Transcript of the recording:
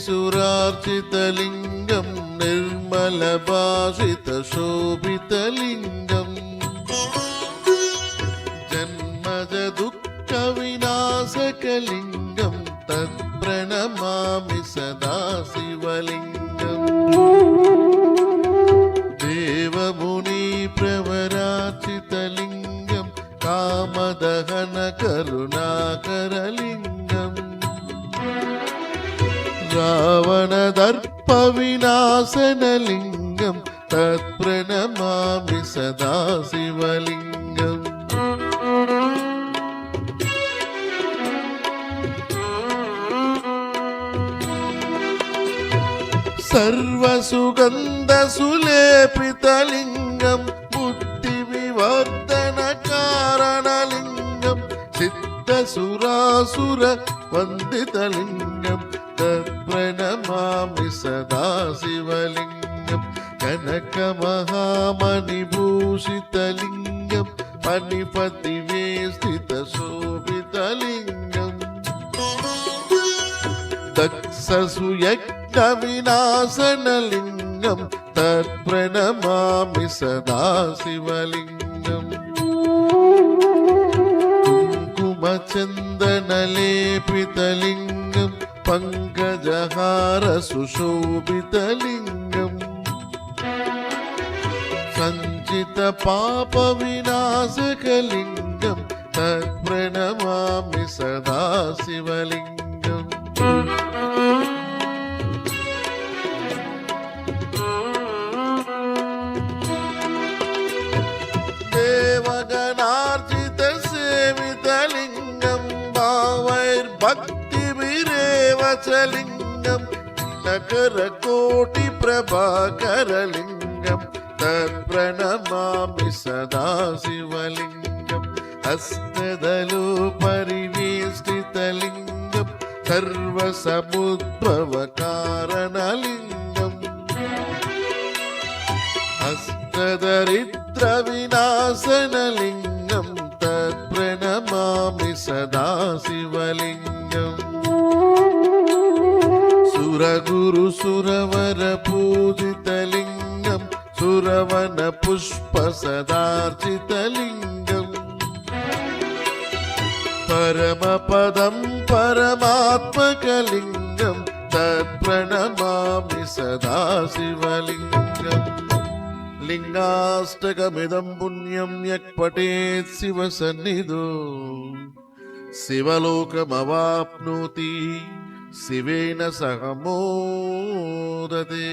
सुरार्चितलिङ्गं निर्मलभाषितशोभितलिङ्गम् जन्मजदुःखविनाशकलिङ्गं तत्प्रणमामि सदा शिवलिङ्गम् देवमुनिप्रवरार्चितलिङ्गं कामदहनकरुणाकरलिङ्गम् रावणदर्पविनाशनलिङ्गं तत्प्रणमामि सदा शिवलिङ्गम् सर्वसुगन्धसुलेपितलिङ्गं बुद्धिविवर्धनकारणलिङ्गं सिद्धसुरासुरवन्दितलिङ्गं तत्प्रणमामि सदा शिवलिङ्गं कनकमहामणिभूषितलिङ्गं फणिपतिवेष्टितशोभितलिङ्गम् दक्षसुयज्ञविनाशनलिङ्गं तत्प्रणमामि सदा शिवलिङ्गम् कुङ्कुमचन्दनलेपितलिङ्गं पङ्कजहारसुशोभितलिङ्गम् सञ्चितपापविनाशकलिङ्गं तत्प्रणमामि सदा शिवलिङ्गम् देवगणार्चितसेवितलिङ्गं भावैर्भक्तिभिरेव च लिङ्गं नकरकोटिप्रभाकरलिङ्गं तत्प्रणमामि सदा शिवलिङ्गम् हस्तदलोपरिवेष्टितलिङ्गं सर्वसमुद्भवकारणलिङ्गम् हस्तदरिद्रविनाशनलिङ्गं तत्प्रणमामि सदा शिवलिङ्गम् सुरगुरुसुरवरपूजितलिङ्गं सुरवनपुष्पसदार्चितलिङ्गम् परमपदं परमात्मकलिङ्गं तत्प्रणमामि सदा शिवलिङ्गम् लिङ्गाष्टकमिदं पुण्यं यः पठेत् शिवसन्निधौ शिवलोकमवाप्नोति शिवेन सह मोदते।